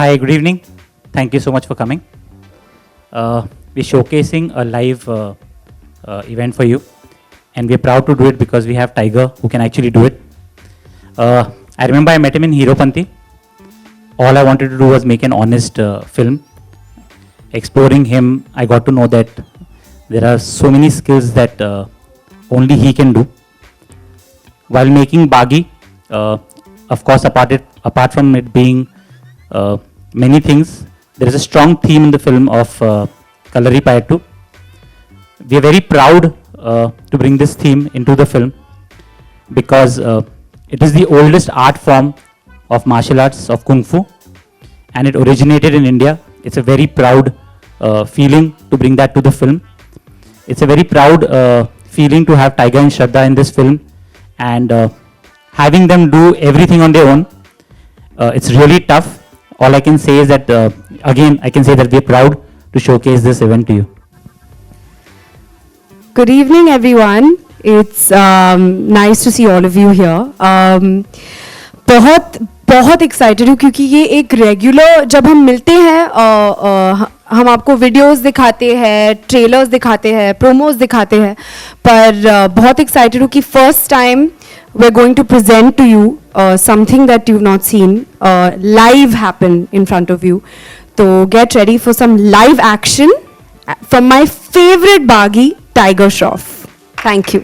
Hi, good evening. Thank you so much for coming. We're showcasing a live event for you, and we're proud to do it because we have Tiger who can actually do it. I remember I met him in Hero Panti. All I wanted to do was make an honest film. Exploring him, I got to know that there are so many skills that only he can do. While making Bagi, of course, apart from it being many things, there is a strong theme in the film of Kalari Payattu. We are very proud to bring this theme into the film because it is the oldest art form of martial arts of Kung Fu, and it originated in India. It's a very proud feeling to bring that to the film. It's a very proud feeling to have Tiger and Shraddha in this film, and having them do everything on their own. It's really tough. All I can say is that, again, I can say that we're proud to showcase this event to you. Good evening, everyone. It's nice to see all of you here. बहुत excited हूँ क्योंकि ये एक regular जब हम मिलते हैं हम आपको वीडियोस दिखाते हैं, ट्रेलर्स दिखाते हैं, प्रोमोस दिखाते हैं, पर बहुत एक्साइटेड हूँ कि first time we are going to present to you something that you have not seen live happen in front of you. तो get ready for some live action from my favourite Baaghi, Tiger Shroff. Thank you.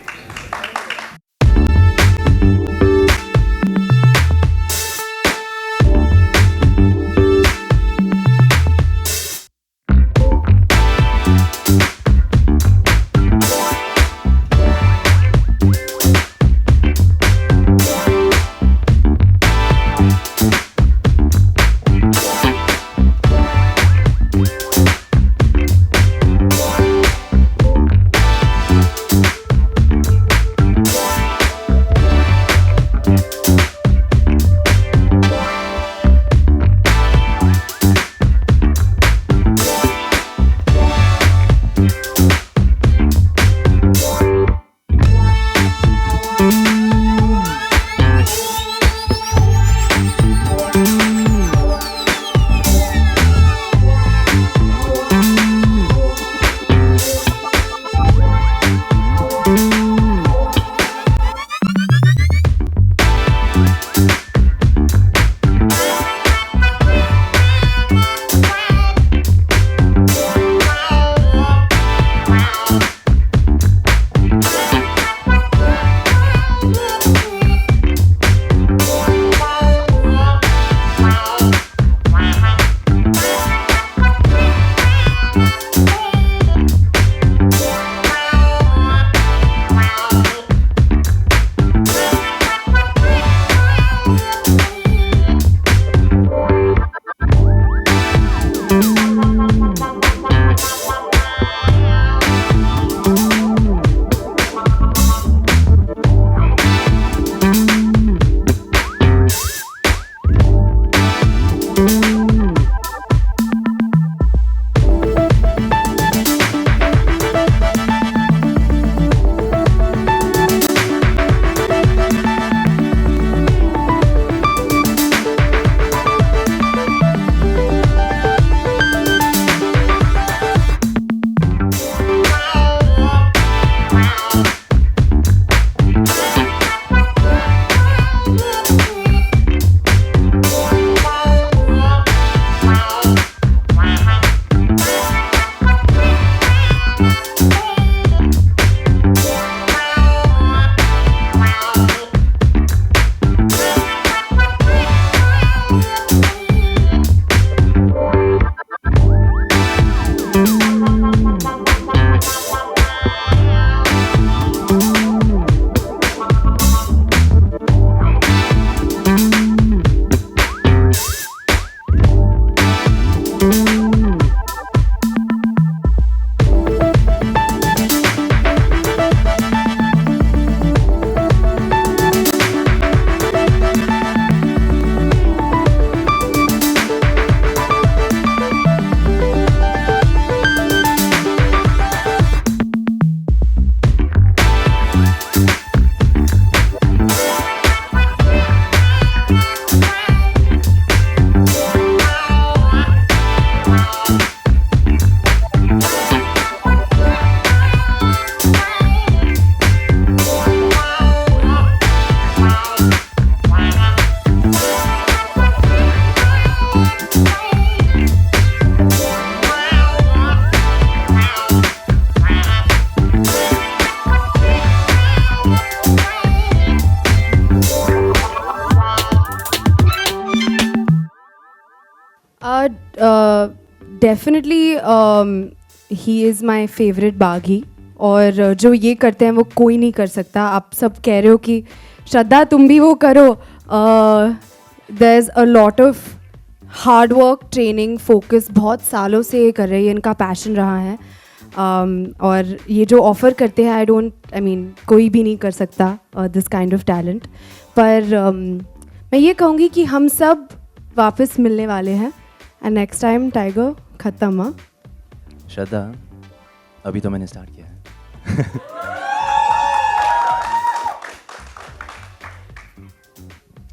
Definitely he is my favourite Baaghi, और जो ये करते हैं वो कोई नहीं कर सकता. आप सब कह रहे हो कि श्रद्धा तुम भी वो करो. There is a lot of hard work, training, focus, बहुत सालों से ये कर रहे हैं, इनका पैशन रहा है. और ये जो ऑफ़र करते हैं, आई मीन कोई भी नहीं कर सकता दिस काइंड ऑफ टैलेंट. पर मैं ये कहूँगी कि हम सब वापस मिलने वाले हैं. एंड नेक्स्ट टाइम टाइगर खत्म. हाँ, श्रद्धा, अभी तो मैंने स्टार्ट किया है.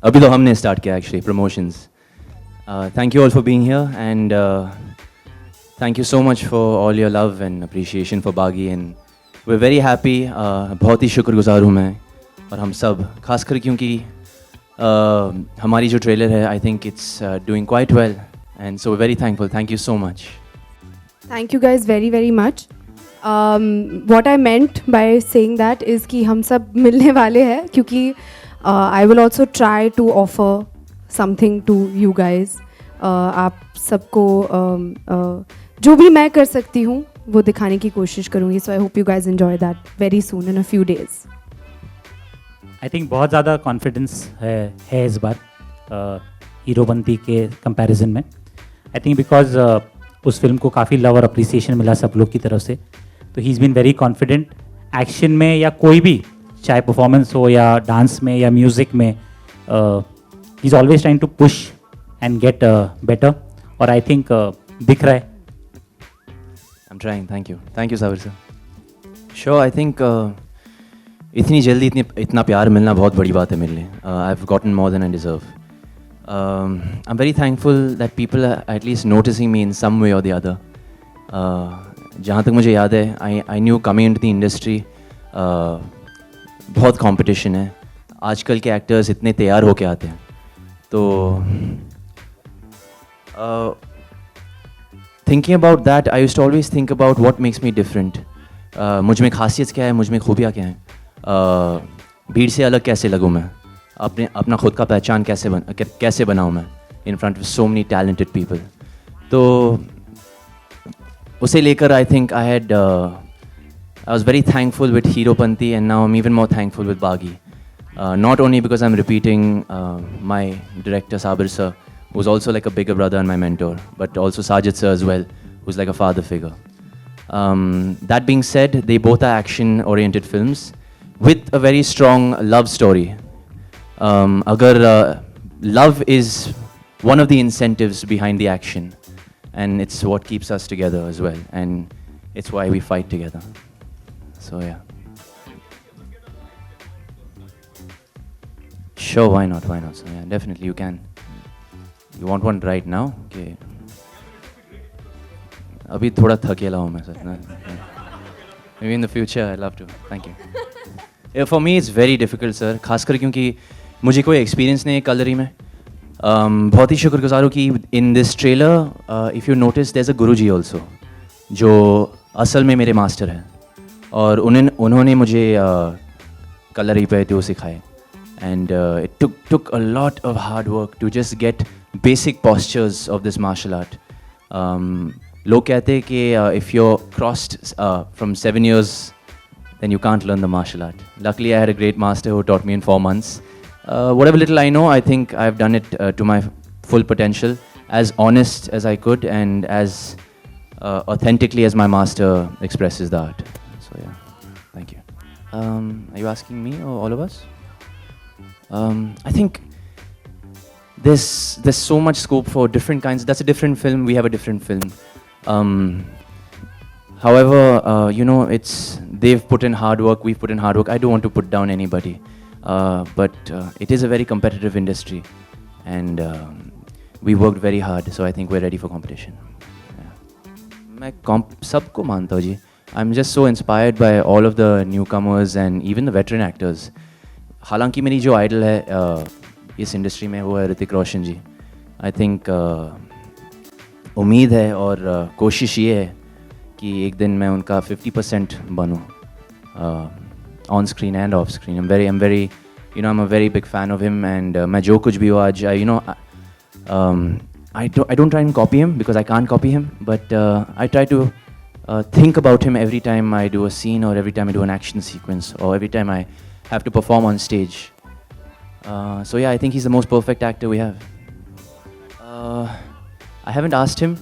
अभी तो हमने स्टार्ट किया actually promotions. Thank you all for being here and thank you so much for all your love and appreciation for Baaghi and we are very happy. बहुत ही शुक्रगुजार हूँ मैं और हम सब, खासकर क्योंकि हमारी जो ट्रेलर है I think it's doing quite well and so very thankful. Thank you so much. Thank you guys very very much. What I meant by saying that is कि हम सब मिलने वाले हैं, क्योंकि I will also try to offer something to you guys. आप सबको जो भी मैं कर सकती हूँ वो दिखाने की कोशिश करूँगी. So I hope you guys enjoy that very soon in a few days. I think बहुत ज़्यादा कॉन्फिडेंस है इस बार हीरोपंती के कंपैरिजन में. आई थिंक बिकॉज उस फिल्म को काफ़ी लव और अप्रिसिएशन मिला सब लोग की तरफ से, तो he is been very confident action में या कोई भी, चाहे परफॉर्मेंस हो या डांस में या म्यूज़िक में. He is always trying to push and get better, और आई थिंक दिख रहा है. I'm trying. Thank you Sabir sir. Sure, I think इतनी जल्दी इतना प्यार मिलना बहुत बड़ी बात है मेरे लिए. I've gotten more than I deserve. I'm very thankful that people are at least noticing me in some way or the other. जहाँ तक मुझे याद है, I knew coming into the industry, बहुत competition है. आजकल के actors इतने तैयार होके आते हैं, तो thinking about that, I used to always think about what makes me different. मुझ में खासियत क्या है, मुझ में खूबियाँ क्या हैं, भीड़ से अलग कैसे लगूँ मैं, अपना खुद का पहचान कैसे बनाऊँ मैं in front of so many talented people. तो उसे लेकर I think I was very thankful with Heropanti, and now I'm even more thankful with Bagi. Not only because I'm repeating my director Sabir sir, who's also like a bigger brother and my mentor, but also Sajid sir as well, who's like a father figure. That being said, they both are action-oriented films with a very strong love story. Love is one of the incentives behind the action, and it's what keeps us together as well, and it's why we fight together. So yeah. Sure, why not? So yeah, definitely you can. You want one right now? Okay. अभी थोड़ा थकेला हूँ मैं sir ना. Maybe in the future I'd love to. Thank you. Yeah, for me it's very difficult sir, खासकर क्योंकि मुझे कोई experience नहीं है कलरी में. बहुत ही शुक्रगुजार हूँ कि in this trailer if you notice there's a Guruji also, जो असल में मेरे मास्टर हैं, और उन्होंने मुझे कलरी पे तो सिखाए. And it took a lot of hard work to just get basic postures of this martial art. लोग कहते हैं कि if you're crossed from 7 years, then you can't learn the martial art. Luckily, I had a great master who taught me in 4 months. Whatever little I know, I think I've done it to my full potential, as honest as I could and as authentically as my master expresses the art. So yeah, thank you. Are you asking me or all of us? I think there's so much scope for different kinds. That's a different film. We have a different film. However, they've put in hard work. We've put in hard work. I don't want to put down anybody, but it is a very competitive industry, and we worked very hard. So I think we're ready for competition. मैं सबको मानता हूँ जी. I'm just so inspired by all of the newcomers and even the veteran actors. हालांकि मेरी जो idol है इस industry में वो है ऋतिक रोशन जी. आई थिंक उम्मीद है और कोशिश ये है कि एक दिन मैं उनका 50% बनूं on screen and off screen. I'm a very big fan of him, and मैं जो कुछ भी हो आज I don't try and copy him because I can't copy him, but I try to think about him every time I do a scene or every time I do an action sequence or every time I have to perform on stage. So yeah, I think he's the most perfect actor we have. I haven't asked him,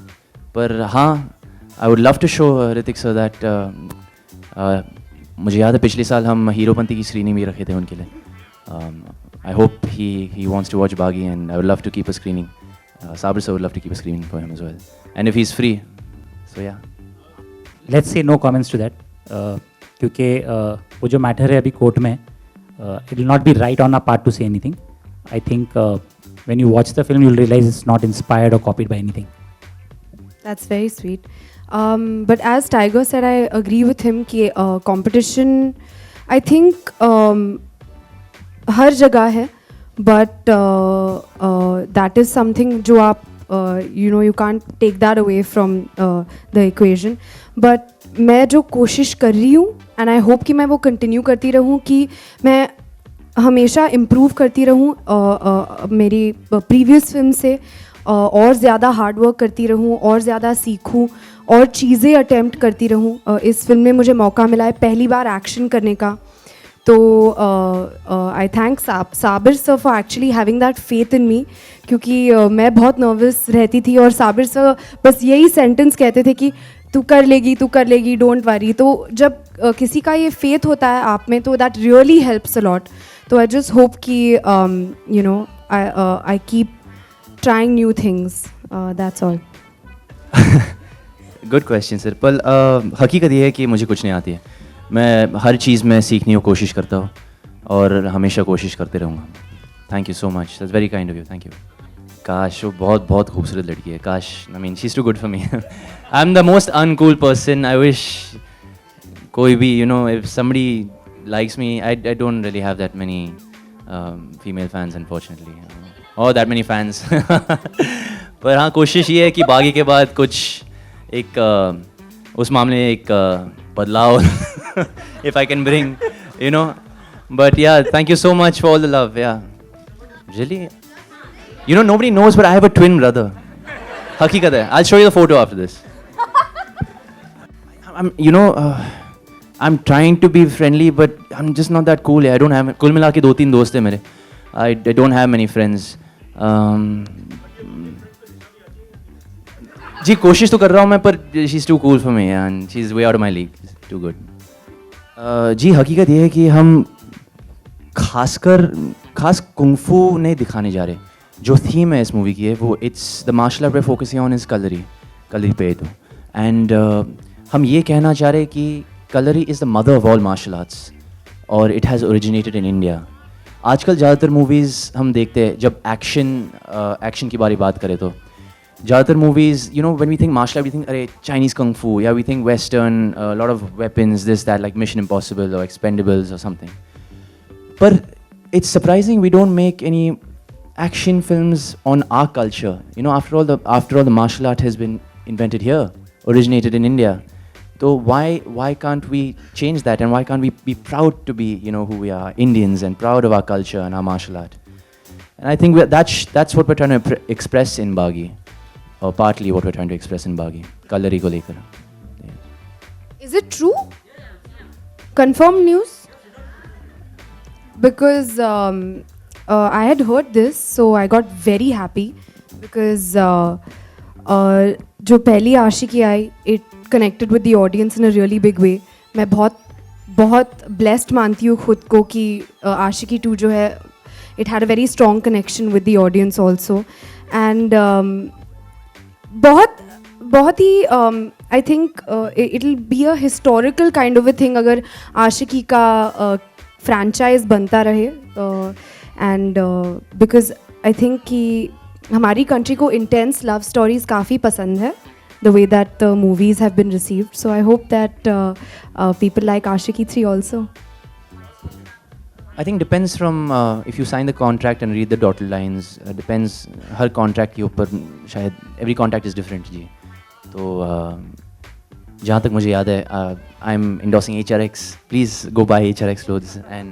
but I would love to show Hrithik sir that मुझे याद है पिछले साल हम हीरोपंती की screening भी रखे थे उनके लिए. I hope he wants to watch Baghi, and I would love to keep a screening. Sabir sir would love to keep a screening for him as well. And if he's free, so yeah. Let's say no comments to that, क्योंकि वो जो matter है अभी court में, it will not be right on a part to say anything. I think when you watch the film you will realize it's not inspired or copied by anything. That's very sweet. But as Tiger said, I agree with him कि competition, I think हर जगह है, but that is something जो आप you can't take that away from the equation. But मैं जो कोशिश कर रही हूँ and I hope कि मैं वो continue करती रहूँ, कि मैं हमेशा improve करती रहूँ मेरी previous film से, और ज़्यादा हार्ड वर्क करती रहूँ और ज़्यादा सीखूँ और चीज़ें अटेम्प्ट करती रहूँ. इस फिल्म में मुझे मौका मिला है पहली बार एक्शन करने का, तो I thank Sabir sir for actually having that faith in me, क्योंकि मैं बहुत नर्वस रहती थी और साबिर सर बस यही सेंटेंस कहते थे कि तू कर लेगी, डोंट वरी. तो जब किसी का ये फेथ होता है आप में, तो that really helps a lot. तो आई जस्ट होप कि I keep trying new things. That's all. Good question sir. पर हकीकत ये है कि मुझे कुछ नहीं आती है. मैं हर चीज़ में सीखने की कोशिश करता हूँ और हमेशा कोशिश करते रहूँगा. Thank you so much, that's very kind of you. Thank you. काश वो बहुत बहुत खूबसूरत लड़की है. काश, I mean she is too good for me. I am the most uncool person. I wish कोई भी if somebody likes me, I don't really have that many female fans unfortunately, और दैट मेनी फैंस. पर हाँ, कोशिश ये है कि बागी के बाद कुछ एक उस मामले में एक बदलाव if I can bring but yeah thank you so much for all the love. Yeah really nobody knows, but I have a twin brother. हकीकत है. I'll show you the photo after this. I'm trying to be friendly, but I'm just not that cool. I don't have, कुल मिला के 2-3 दोस्त हैं मेरे. I don't have many friends. जी कोशिश तो कर रहा हूँ मैं, पर she's too cool for me and she's way out of my league. She's too good. जी हकीकत ये है कि हम खास कुंफू नहीं दिखाने जा रहे. जो थीम है इस मूवी की है वो it's the martial art we focusing on is Kalaripayattu. And हम ये कहना चाह रहे हैं कि Kalari is the mother of all martial arts और it has originated in India. आजकल ज़्यादातर मूवीज़ हम देखते हैं, जब एक्शन की बात करें तो ज़्यादातर movies when we think martial art we think अरे चाइनीज़ कंग फू, या we think western lot of weapons this that like Mission Impossible और एक्सपेंडेबल्स और समथिंग. पर it's surprising we don't make any action films on our culture. After all the martial art has been invented here, originated in India. So why can't we change that, and why can't we be proud to be who we are, Indians, and proud of our culture and our martial art? And I think that's what we're trying to express in Baghi, or partly what we're trying to express in Baghi. Kalari ko lekar. Is it true? Confirmed news? Because I had heard this, so I got very happy because जो पहली आशिकी आई, it connected with the audience in a really big way. मैं बहुत blessed मानती हूँ खुद को कि आशिकी 2 जो है, it had a very strong connection with the audience also. And बहुत ही I think it'll be a historical kind of a thing अगर आशिकी का franchise बनता रहे. And because I think कि हमारी country को intense love stories काफ़ी पसंद है, the way that the movies have been received. So I hope that people like Ashiki 3 also. I think depends from if you sign the contract and read the dotted lines. Depends her contract के ऊपर शायद every contract is different जी. तो जहाँ तक मुझे याद है I'm endorsing HRX. Please go buy HRX clothes. And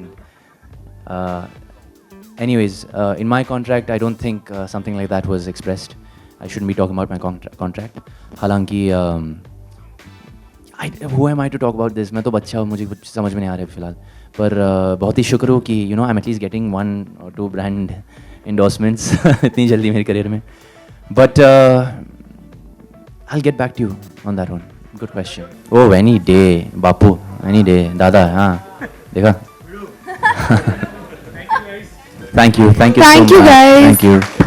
anyways, in my contract, I don't think something like that was expressed. I should be talking about my contract. हालांकि who am I to talk about this, मैं तो बच्चा हूँ, मुझे कुछ समझ में नहीं आ रहा है फिलहाल. पर बहुत ही शुक्र हो कि you know I am at least getting 1 or 2 brand endorsements इतनी जल्दी मेरे करियर में. But I will get back to you on that one. Good question. Oh any day Bapu, any day Dada. हाँ देखा. Thank you so Thank you, much. guys. Thank you.